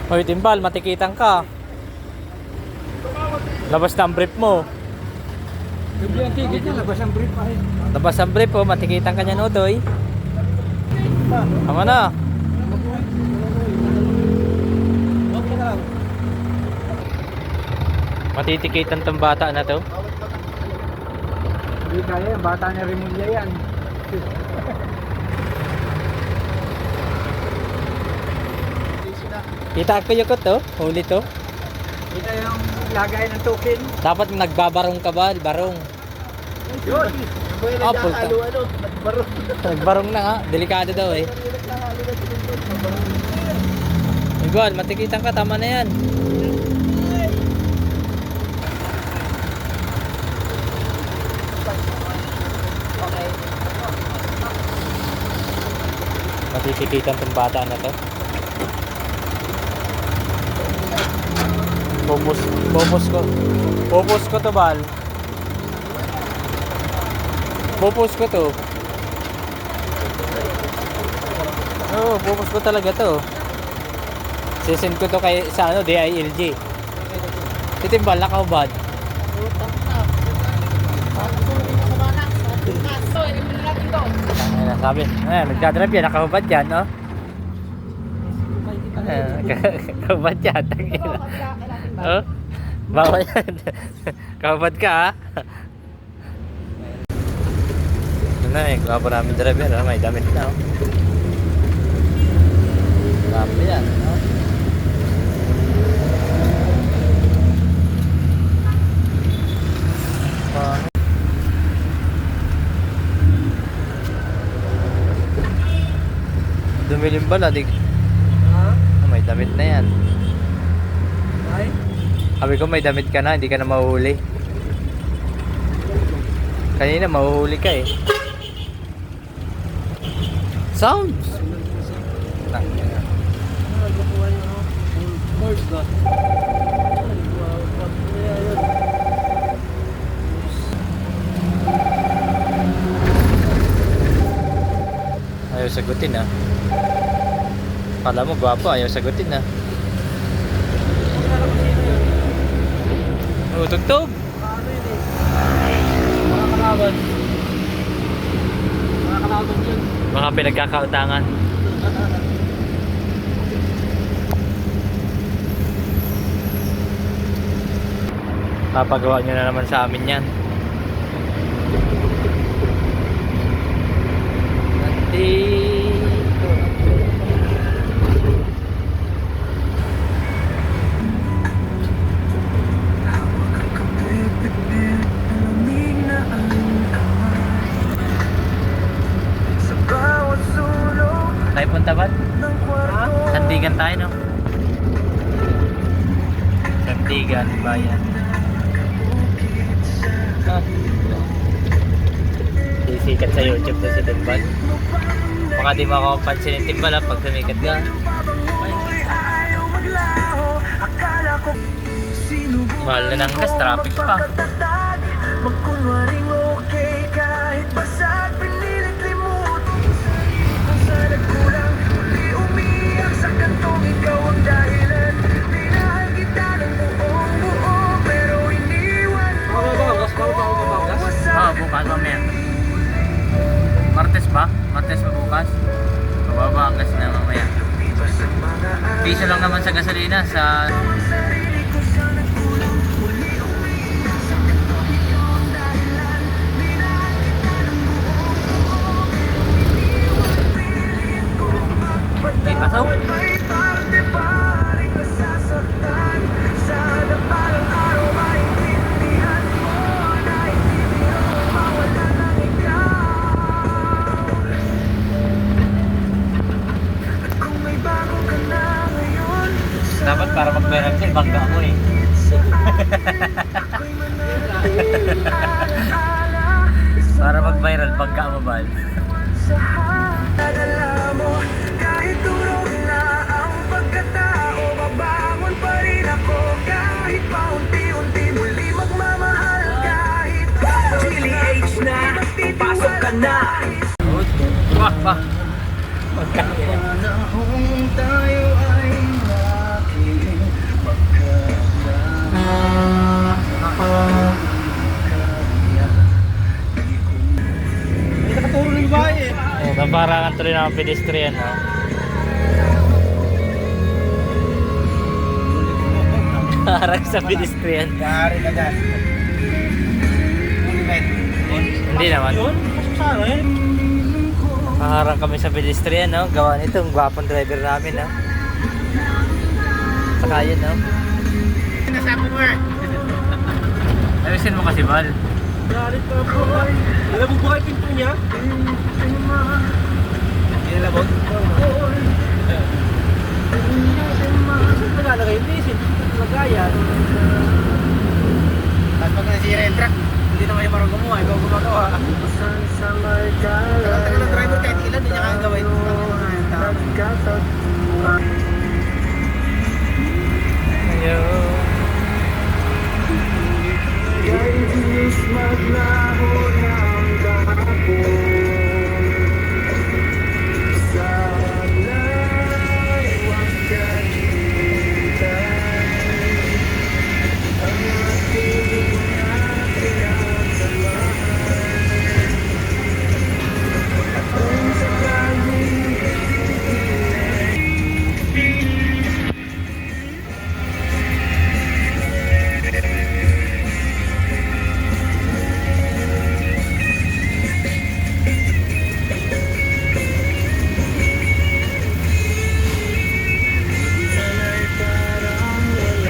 Hoy, Timbal, matikitan ka. Labas na ang brief mo. Bibili ang ticket niya, labas ang brief ay. Labas ang brief, oh. Matikitan ka niyan, Utoy. Tama na. Okay lang. Matitikitan tong bata na to. Hindi kaya, bata niya Rimulya yan. Kita ko yung to, huli to. Ito yung lagay ng token. Dapat nagbabarong ka ba? Barong. Yun. Ah, pulta. Nagbarong. Nagbarong na nga. Delikado daw eh. Igual, matikitan ka. Tama na yan. Okay. Matitikitan tong bata na to. Pupus ko to, Bal. Pupus ko to. Oo, pupus ko talaga to. Sisend ko to kay sa ano, DILG. Titimbal, nakahubad. Sabi, nagdadrive yan, nakahubad yan, no? Kahubad yan, tangina. Oh, bawal yan. Kahubad ka, ha? Ano eh, gwapo namin driver, ha? May damit na, oh. Gwapo yan, no? Dumilim ba na, di? May damit na yan. Ay? Sabi ko may damit ka na, hindi ka na mahuhuli. Kanina mahuhuli ka eh. Sounds! Ayaw sagutin ah. Kala mo gwapo, ayaw sagutin ah. Oh, tugtog. Mga kalaban. Mga kalaban yun. Mga pinagkakautangan. Papagawa nyo na naman sa amin yan. Tayo punta ba? Sandigan tayo, no? Sandigan, bayan. Sisikat sa YouTube na si Timbal. Baka di makapansin yung Timbal pag sumikat ka. Mahal na ng gas, traffic pa. Magkunwaring okay kahit basag pinilit limot. Kung sa nagkulang huli umiyak sa kantong ikaw ang dahilan. Minahal kita ng buong buo pero iniwan mo ako. Oo, bukas mamaya. Martes ba? Martes ba bukas? Mababa ang gas na mamaya. Piso lang naman sa gasolina sa... May pasaw? Dapat para mag-viral ka, bangga mo eh. Para mag-viral, bangga mo ba? Kahit durog na ang pagkatao, babangon pa rin ako. Kahit paunti-unti muli magmamahal. Kahit Chili H na, pasok ka na. Wah, wah. Panahon tayo ay tuloy ng pedestrian, no? Harap sa pedestrian. Kari ka dyan. Hindi naman. Yun? Sana eh. Kaharang kami sa pedestrian, no? Gawa nito, ang gwapong driver namin, no? Saka yun, no? Nasabi mo eh. Ayusin mo kasi, Val. Galit ka po. Alam mo ba kayo pinto niya? Inalabot? Nagalagay yung diesel. Lagayan. Tapos pag nasira yung truck, hindi naman yung marang gumawa. Ikaw gumagawa. Tagal ng driver kahit ilan, hindi niya kaya gawin. Ayun.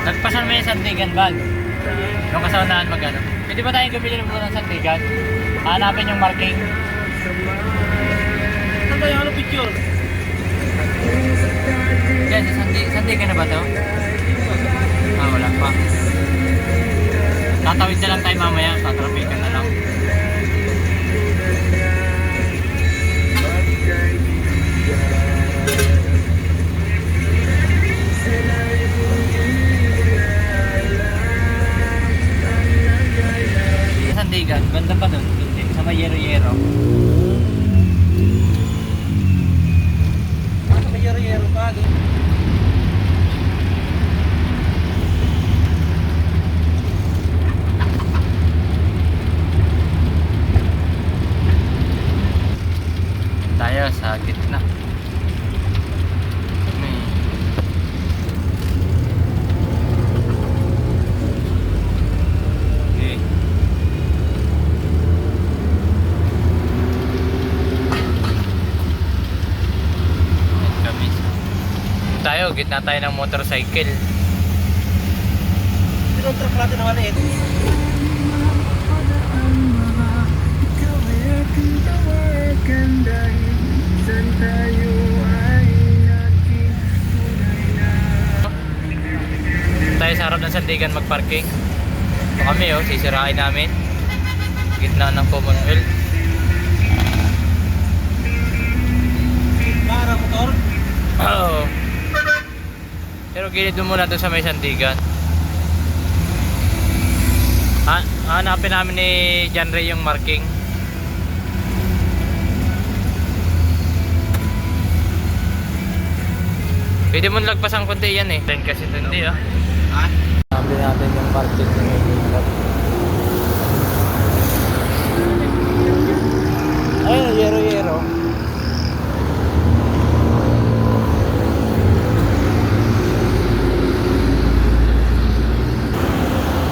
Nagpasan mo yung sandigan, Val. Yung kasaunahan mag-ano. Pwede ba tayong gumili ng muna ng sandigan? Hanapin yung marking. Saan tayo ano picture? Yan, sandigan na ba to? Ah, wala pa. Tatawid na lang tayo mamaya. Tatrapikan na lang. Sandigan, banda pa doon. Sa may yero-yero. May yero-yero pa. Tayo sa gitna. May okay. Kami. Tayo, gitna tayo ng motorcycle. Sino ang truck natin naman eh? Tayo sa harap ng sandigan magparking. Ito kami, oh, sisirain namin. Gitna ng Commonwealth. Para motor? Oo. Pero gilid mo muna doon sa may sandigan. Hanapin namin ni John Ray yung marking. Pwede mo lagpasan konti yan eh. Then kasi hindi ah. Ha? Hanapin natin yung marking ni ayun, yero-yero.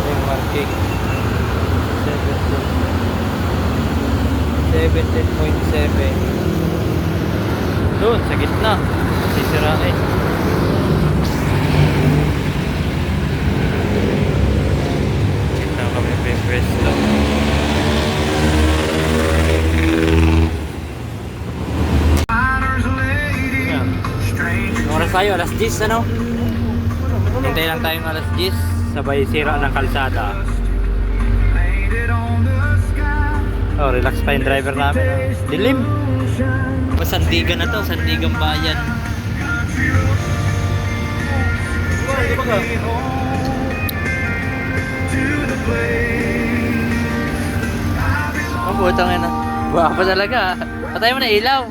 Yung marking 17.7. Doon, sa gitna. Sisirain. Gitna kami pwesto. Yan. Oras tayo, alas 10 ano? Hintay lang tayong alas 10. Sabay sira ng kalsada. Oh, relax pa yung driver namin. Oh. Dilim. Sandigan na to, Sandigan Bayan. Ito ba ka? Oh, putang ina. Buha pa talaga. Patay mo na ilaw.